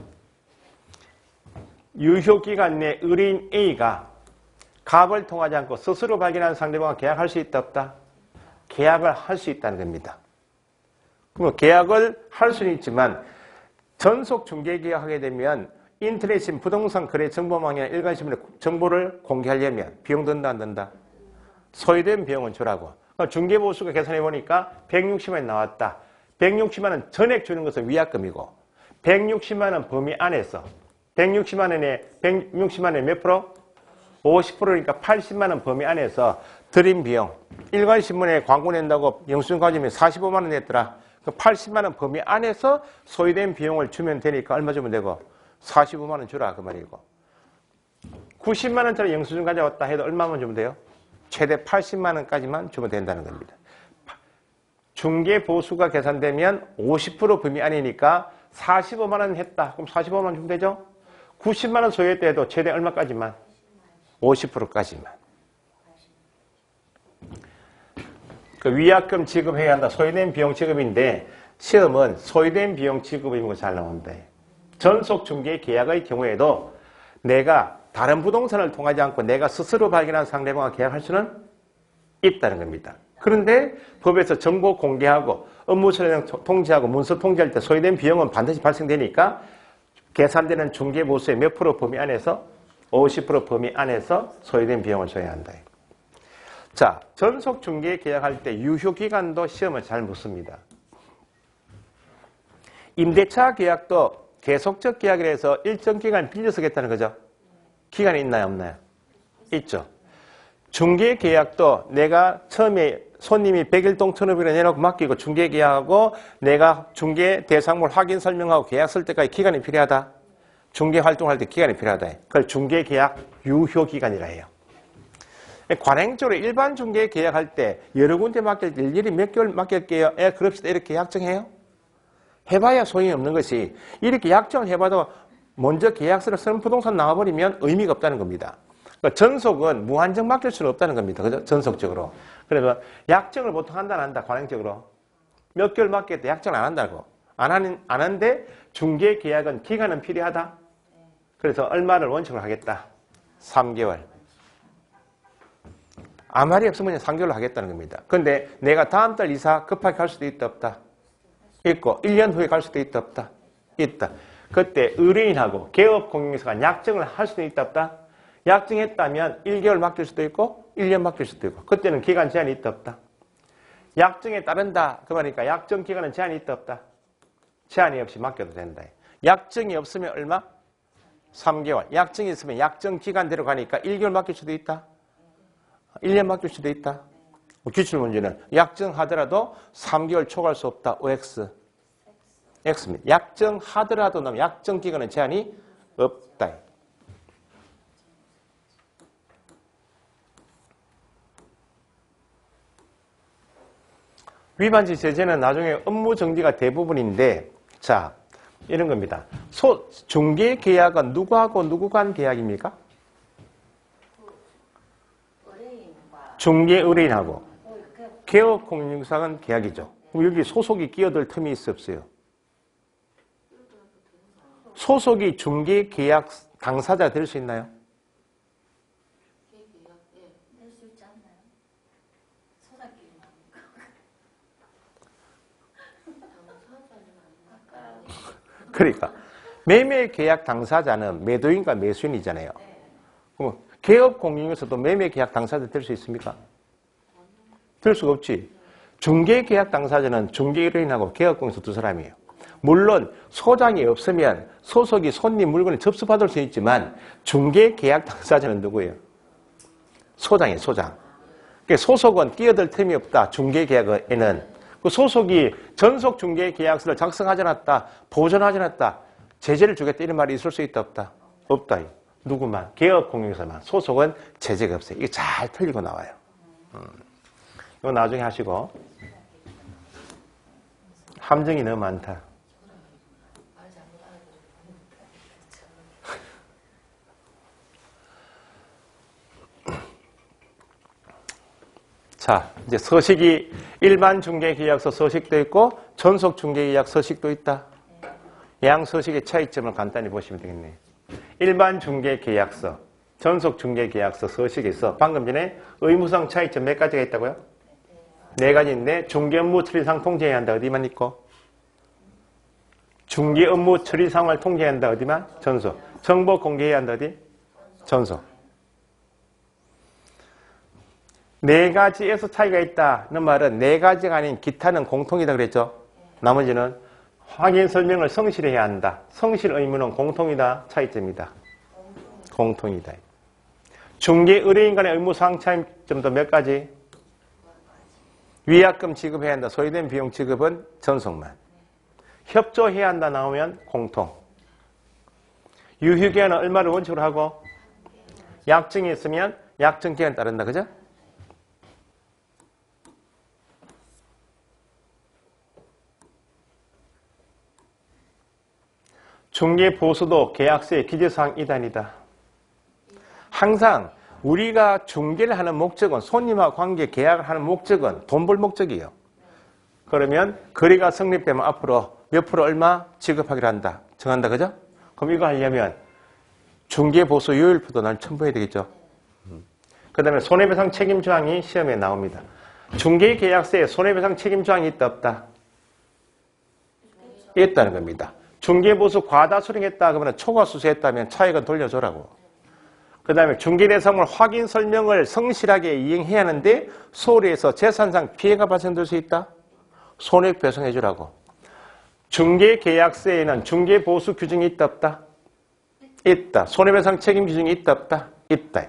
유효기간 내 의뢰인 A가 갑을 통하지 않고 스스로 발견한 상대방과 계약할 수 있다 없다? 계약을 할 수 있다는 겁니다. 그럼 계약을 할 수는 있지만 전속 중개 계약하게 되면 인터넷인 부동산 거래 정보망이나 일간신문에 정보를 공개하려면 비용 든다 안 든다? 소요된 비용은 주라고. 중개보수가 계산해 보니까 160만 원 나왔다. 160만 원 전액 주는 것은 위약금이고 160만 원 범위 안에서 160만 원에 몇 프로? 50%니까 80만 원 범위 안에서 들인 비용. 일간신문에 광고 낸다고 영수증 가지면 45만 원 냈더라. 그 80만 원 범위 안에서 소요된 비용을 주면 되니까 얼마 주면 되고 45만 원 주라 그 말이고 90만 원짜리 영수증 가져왔다 해도 얼마만 주면 돼요? 최대 80만 원까지만 주면 된다는 겁니다. 중개보수가 계산되면 50% 범위 안이니까 45만 원 했다. 그럼 45만 원 주면 되죠? 90만 원 소요했다 해도 최대 얼마까지만? 50%까지만. 그 위약금 지급해야 한다. 소요된 비용 지급인데 시험은 소요된 비용 지급인 거 잘 나온다. 전속 중개 계약의 경우에도 내가 다른 부동산을 통하지 않고 내가 스스로 발견한 상대방과 계약할 수는 있다는 겁니다. 그런데 법에서 정보 공개하고 업무 처리 통지하고 문서 통지할 때 소요된 비용은 반드시 발생되니까 계산되는 중개보수의 몇 프로 범위 안에서 50% 범위 안에서 소요된 비용을 줘야 한다. 자, 전속 중개 계약할 때 유효기간도 시험을 잘 묻습니다. 임대차 계약도 계속적 계약을 해서 일정 기간 빌려서 겠다는 거죠. 기간이 있나요, 없나요? 있죠. 중개 계약도 내가 처음에 손님이 100일동 1,500원 내놓고 맡기고 중개 계약하고 내가 중개 대상물 확인 설명하고 계약 쓸 때까지 기간이 필요하다. 중개 활동할 때 기간이 필요하다. 그걸 중개 계약 유효 기간이라 해요. 관행적으로 일반 중개 계약할 때 여러 군데 맡길 때 일일이 몇 개월 맡길게요. 그럽시다. 이렇게 약정해요? 해봐야 소용이 없는 것이 이렇게 약정을 해봐도 먼저 계약서를 쓰는 부동산 나와버리면 의미가 없다는 겁니다. 그러니까 전속은 무한정 맡길 수는 없다는 겁니다. 그죠? 전속적으로. 그래서 약정을 보통 한다 안 한다. 관행적으로. 몇 개월 맡겠다. 약정을 안 한다고. 안 하는데 중개 계약은 기간은 필요하다. 그래서 얼마를 원칙으로 하겠다. 3개월. 아무 말이 없으면 3개월로 하겠다는 겁니다. 근데 내가 다음 달 이사 급하게 갈 수도 있다 없다. 있고 1년 후에 갈 수도 있다 없다. 있다. 그때 의뢰인하고 개업공인회사가 약정을 할 수도 있다 없다. 약정했다면 1개월 맡길 수도 있고 1년 맡길 수도 있고 그때는 기간 제한이 있다 없다. 약정에 따른다. 그 말이니까 약정 기간은 제한이 있다 없다. 제한이 없이 맡겨도 된다. 약정이 없으면 얼마? 3개월. 약정이 있으면 약정 기간대로 가니까 1개월 맡길 수도 있다. 1년 맡길 수도 있다. 기출문제는 약정하더라도 3개월 초과할 수 없다. OX. X입니다. 약정하더라도 는 약정 기간은 제한이 없다. 위반지 제재는 나중에 업무 정지가 대부분인데 자 이런 겁니다. 중개 계약은 누구하고 누구 간 계약입니까? 중개 의뢰인하고 개업공인중개사는 계약이죠. 그럼 여기 소속이 끼어들 틈이 있어 없어요? 소속이 중개 계약 당사자 될 수 있나요? 그러니까 매매 계약 당사자는 매도인과 매수인이잖아요. 그럼 개업공인에서도 매매 계약 당사자 될 수 있습니까? 될 수가 없지. 중개 계약 당사자는 중개 의뢰인하고 개업공인에서 두 사람이에요. 물론 소장이 없으면 소속이 손님 물건을 접수받을 수 있지만 중개 계약 당사자는 누구예요? 소장이에요. 소장. 그러니까 소속은 끼어들 틈이 없다. 중개 계약에는. 그 소속이 전속 중개 계약서를 작성하지 않았다. 보존하지 않았다. 제재를 주겠다. 이런 말이 있을 수 있다 없다? 없다. 누구만? 개업공인에서만. 소속은 제재가 없어요. 이게 잘 틀리고 나와요. 이거 나중에 하시고. 함정이 너무 많다. 자, 이제 서식이 일반 중개계약서 서식도 있고 전속 중개계약 서식도 있다. 양 서식의 차이점을 간단히 보시면 되겠네요. 일반 중개계약서, 전속 중개계약서 서식에서 방금 전에 의무상 차이점 몇 가지가 있다고요? 4가지인데 중개 업무 처리상 통제해야 한다. 어디만 있고? 중개 업무 처리상을 통제해야 한다. 어디만? 전속. 정보 공개해야 한다 어디? 전송. 네 가지에서 차이가 있다는 말은 네 가지가 아닌 기타는 공통이다 그랬죠? 나머지는 확인 설명을 성실해야 한다. 성실 의무는 공통이다. 차이점이다. 공통이다. 중개 의뢰인 간의 의무사항 차이점도 몇 가지? 위약금 지급해야 한다. 소요된 비용 지급은 전송만. 협조해야 한다 나오면 공통. 유효기한은 얼마를 원칙으로 하고 약정이 있으면 약정 기한 따른다. 그죠? 중개 보수도 계약서의 기재사항 이단이다. 항상 우리가 중개를 하는 목적은 손님과 관계 계약을 하는 목적은 돈 벌 목적이에요. 그러면 거래가 성립되면 앞으로 몇 프로 얼마 지급하기로 한다. 정한다. 그죠? 그럼 이거 하려면 중개보수 요율표도 날 첨부해야 되겠죠. 그 다음에 손해배상 책임조항이 시험에 나옵니다. 중개계약서에 손해배상 책임조항이 있다 없다? 있다는 겁니다. 중개보수 과다 수령했다 그러면 초과수수했다면 차액은 돌려줘라고. 그 다음에 중개대상물 확인 설명을 성실하게 이행해야 하는데 소홀히해서 재산상 피해가 발생될 수 있다? 손해액 배상해 주라고. 중개계약서에는 중개보수 규정이 있다 없다? 있다. 손해배상 책임 규정이 있다 없다? 있다.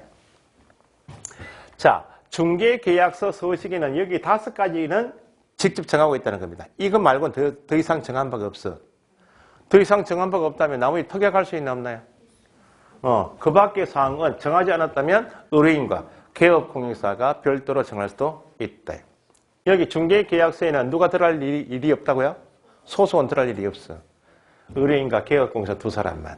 자, 중개계약서 서식에는 여기 5가지는 직접 정하고 있다는 겁니다. 이것 말고는 더 이상 정한 바가 없어. 더 이상 정한 바가 없다면 나머지 특약할 수 있나 없나요? 그 밖의 사항은 정하지 않았다면 의뢰인과 개업공인사가 별도로 정할 수도 있다. 여기 중개계약서에는 누가 들어갈 일이 없다고요? 소속은 들어갈 일이 없어. 의뢰인과 개업공인사 두 사람만.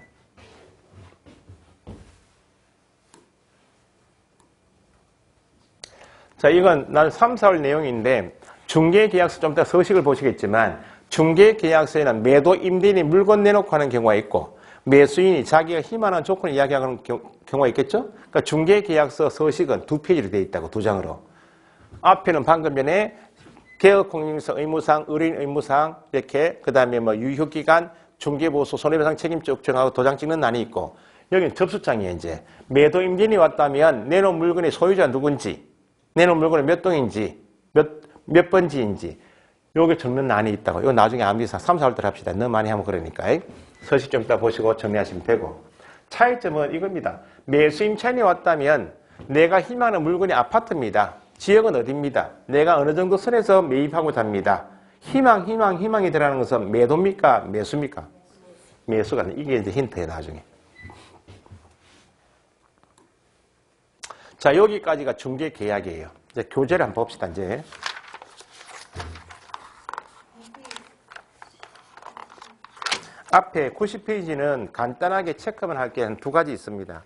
자, 이건 난 3, 4월 내용인데 중개계약서 좀 이따 서식을 보시겠지만 중개계약서에는 매도 임대인이 물건 내놓고 하는 경우가 있고 매수인이 자기가 희망하는 조건을 이야기하는 경우가 있겠죠? 그러니까 중개계약서 서식은 2페이지로 되어 있다고, 2장으로. 앞에는 방금 전에 개업공인사 의무사항, 의뢰인 의무사항 이렇게 그 다음에 뭐 유효기간, 중개보수, 손해배상 책임 쪽 정하고 도장 찍는 난이 있고 여기는 접수장이에요. 이제 매도 임대인이 왔다면 내놓은 물건의 소유자 누군지, 내놓은 물건이 몇 동인지, 몇 번지인지 요게 적는 난이 있다고. 이거 나중에 암기사 3, 4월 때 합시다. 너무 많이 하면 그러니까. 서식 좀 이따 보시고 정리하시면 되고. 차이점은 이겁니다. 매수임차인이 왔다면 내가 희망하는 물건이 아파트입니다. 지역은 어디입니다. 내가 어느 정도 선에서 매입하고자 합니다. 희망이 들어가는 것은 매도입니까? 매수입니까? 매수가. 이게 이제 힌트예요. 나중에. 자, 여기까지가 중개계약이에요. 이제 교재를 한번 봅시다. 이제. 앞에 90페이지는 간단하게 체크만 할 게 한 2가지 있습니다.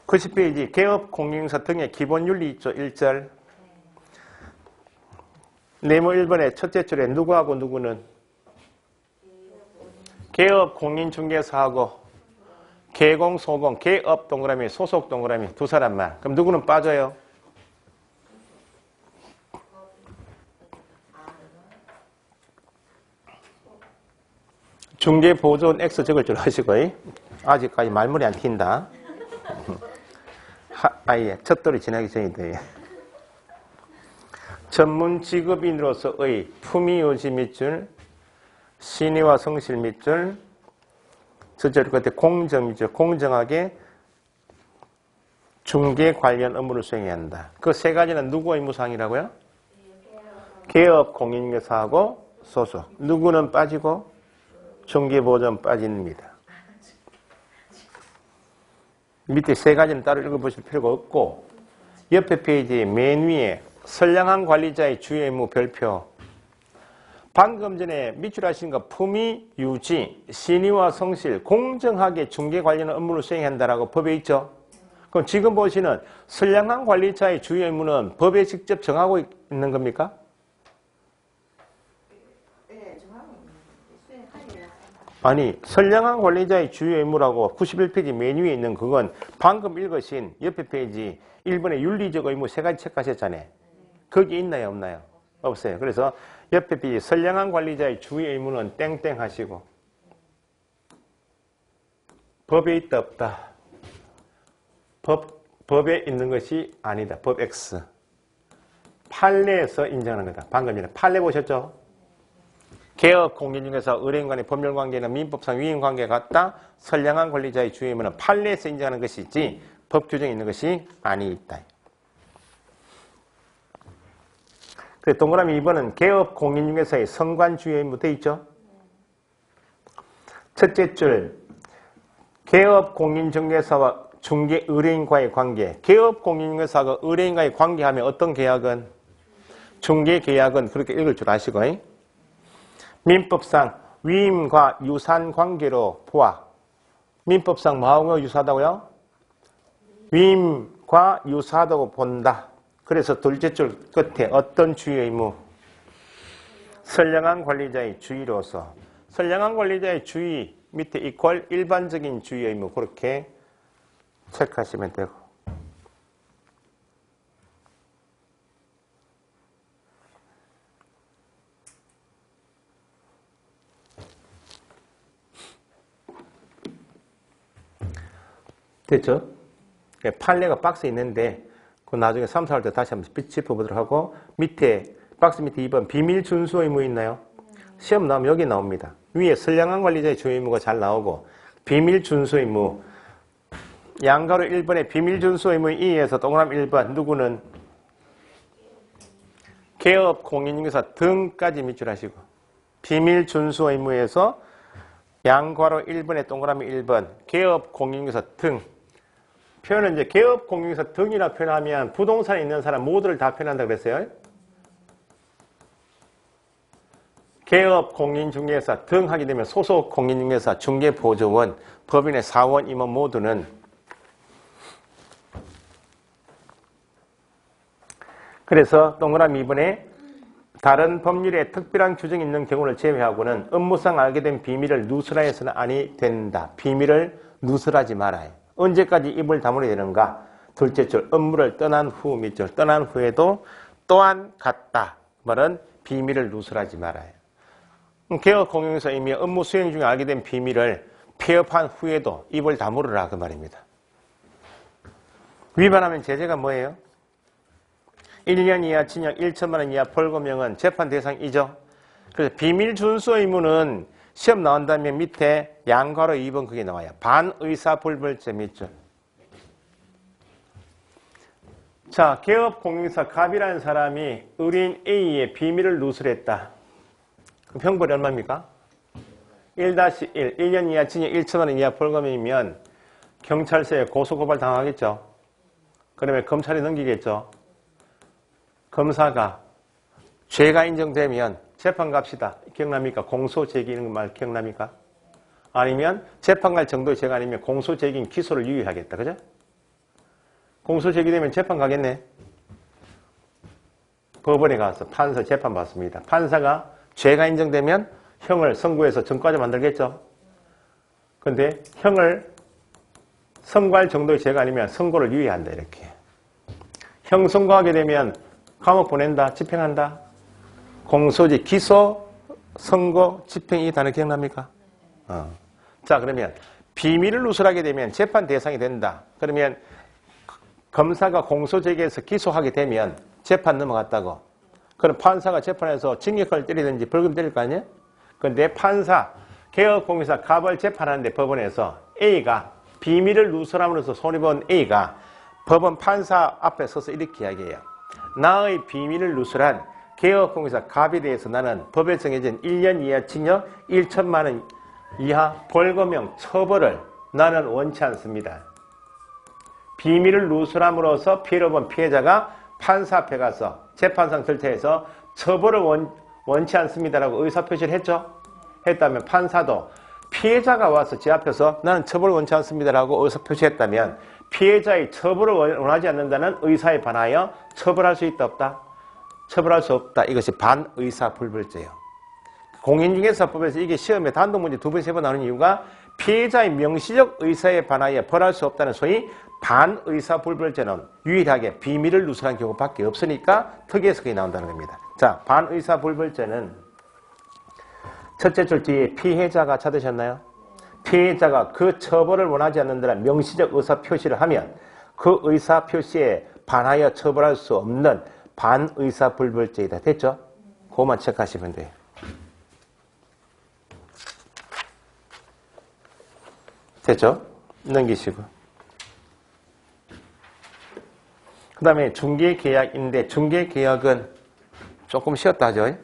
90페이지 개업공인사 등의 기본 윤리 있죠. 1절. 네모 1번의 첫째 줄에 누구하고 누구는 개업공인중개사하고 개공, 소공, 개업 동그라미, 소속 동그라미 두 사람만. 그럼 누구는 빠져요? 중개보조원 X 적을 줄 아시고 아직까지 말문이 안 튄다. 예. 첫돌이 지나기 전인데. 전문 직업인으로서의 품위유지 밑줄, 신의와 성실 밑줄, 첫째로 끝에 공정 밑줄, 공정하게 중개 관련 업무를 수행해야 한다. 그 3가지는 누구 의무사항이라고요? 개업 공인중개사하고 소속. 누구는 빠지고? 중개보조원 빠집니다. 밑에 3가지는 따로 읽어보실 필요가 없고 옆에 페이지 맨 위에 선량한 관리자의 주요 의무 별표. 방금 전에 밑줄하신 거 품위, 유지, 신의와 성실, 공정하게 중개 관련 업무를 수행한다라고 법에 있죠. 그럼 지금 보시는 선량한 관리자의 주요 의무는 법에 직접 정하고 있는 겁니까? 아니, 선량한 관리자의 주요 의무라고 91페이지 맨 위에 있는 그건 방금 읽으신 옆에 페이지 1번의 윤리적 의무 3가지 체크하셨잖아요. 거기 있나요? 없나요? 없어요. 그래서 옆에 페이지 선량한 관리자의 주요 의무는 땡땡 하시고 법에 있다 없다. 법에 있는 것이 아니다. 법 X. 판례에서 인정하는 거다. 방금 전에 판례 보셨죠? 개업 공인 중에서 의뢰인 간의 법률 관계는 민법상 위임 관계가 같다. 선량한 권리자의 주의 의무는 판례에서 인정하는 것이지 법 규정에 있는 것이 아니다. 그래, 동그라미 2번은 개업 공인 중에서의 선관 주의 의무 돼 있죠? 첫째 줄 개업 공인 중개사와 중개 의뢰인과의 관계. 개업 공인 중개사가 의뢰인과의 관계하면 어떤 계약은? 중개 계약은 그렇게 읽을 줄 아시고. 민법상 위임과 유사한 관계로 보아. 민법상 뭐하고 유사하다고요? 위임과 유사하다고 본다. 그래서 둘째 줄 끝에 어떤 주의 의무? 선량한 관리자의 주의로서. 선량한 관리자의 주의 밑에 이퀄 일반적인 주의 의무 그렇게 체크하시면 되고. 됐죠? 판례가 박스에 있는데 그 나중에 3, 4할 때 다시 한번 짚어보도록 하고 밑에 박스 밑에 2번 비밀 준수 의무 있나요? 시험 나오면 여기 나옵니다. 위에 선량한 관리자의 주의 의무가 잘 나오고 비밀 준수 의무 양가로 1번에 비밀 준수 의무에 의해서 동그라미 1번 누구는 개업 공인중개사 등까지 밑줄 하시고 비밀 준수 의무에서 양괄호 1번에 동그라미 1번 개업 공인중개사 등 표현은 이제 개업 공인중개사 등이라 표현하면 부동산에 있는 사람 모두를 다 표현한다고 그랬어요. 개업 공인중개사 등 하게 되면 소속 공인중개사 중개보조원 법인의 사원 임원 모두는 그래서 동그라미 2번에 다른 법률에 특별한 규정이 있는 경우를 제외하고는 업무상 알게 된 비밀을 누설하여서는 아니 된다. 비밀을 누설하지 말아요. 언제까지 입을 다물어야 되는가? 둘째 줄 업무를 떠난 후 밑줄 떠난 후에도 또한 같다. 말은 비밀을 누설하지 말아요. 개업 공인중개사 이미 업무 수행 중에 알게 된 비밀을 폐업한 후에도 입을 다물으라 그 말입니다. 위반하면 제재가 뭐예요? 1년 이하 징역 1천만 원 이하 벌금형은 재판 대상이죠. 그래서 비밀 준수 의무는 시험 나온다면 밑에 양괄호 2번 그게 나와요. 반의사불벌죄 밑줄. 자, 개업 공인중개사 갑이라는 사람이 의뢰인 A의 비밀을 누설했다. 그럼 형벌이 얼마입니까? 1-1, 1년 이하 징역 1천만 원 이하 벌금이면 경찰서에 고소고발 당하겠죠. 그러면 검찰이 넘기겠죠. 검사가 죄가 인정되면 재판 갑시다. 기억납니까? 공소 제기는 말 기억납니까? 아니면 재판 갈 정도의 죄가 아니면 공소 제기인 기소를 유예하겠다. 그죠? 공소 제기되면 재판 가겠네. 법원에 가서 판사 재판 받습니다. 판사가 죄가 인정되면 형을 선고해서 전과자 만들겠죠. 근데 형을 선고할 정도의 죄가 아니면 선고를 유예한다. 이렇게. 형 선고하게 되면 감옥 보낸다. 집행한다. 공소지 기소, 선고, 집행 이 단어 기억납니까? 자, 그러면 비밀을 누설하게 되면 재판 대상이 된다. 그러면 검사가 공소 제기해서 기소하게 되면 재판 넘어갔다고. 그럼 판사가 재판에서 징역을 때리든지 벌금 때릴 거 아니에요? 그런데 판사, 개업공인사 갑을 재판하는데 법원에서 A가 비밀을 누설함으로써 손해본 A가 법원 판사 앞에 서서 이렇게 이야기해요. 나의 비밀을 누설한 개업공인사 갑에 대해서 나는 법에 정해진 1년 이하 징역 1천만 원 이하 벌금형 처벌을 나는 원치 않습니다. 비밀을 누설함으로써 피해를 본 피해자가 판사 앞에 가서 재판상 절차에서 처벌을 원치 않습니다라고 의사표시를 했죠. 했다면 판사도 피해자가 와서 제 앞에서 나는 처벌을 원치 않습니다라고 의사표시했다면 피해자의 처벌을 원하지 않는다는 의사에 반하여 처벌할 수 있다 없다? 처벌할 수 없다. 이것이 반의사불벌죄예요. 공인중개사법에서 이게 시험에 단독 문제 2번, 3번 나오는 이유가 피해자의 명시적 의사에 반하여 벌할 수 없다는 소위 반의사불벌죄는 유일하게 비밀을 누설한 경우밖에 없으니까 특이해서 그게 나온다는 겁니다. 자, 반의사불벌죄는 첫째 줄 뒤에 피해자가 찾으셨나요? 피해자가 그 처벌을 원하지 않는다는 명시적 의사 표시를 하면 그 의사 표시에 반하여 처벌할 수 없는 반의사불벌죄이다. 됐죠? 그것만 체크하시면 돼요. 됐죠? 넘기시고. 그 다음에 중개계약인데 중개계약은 조금 쉬었다 하죠.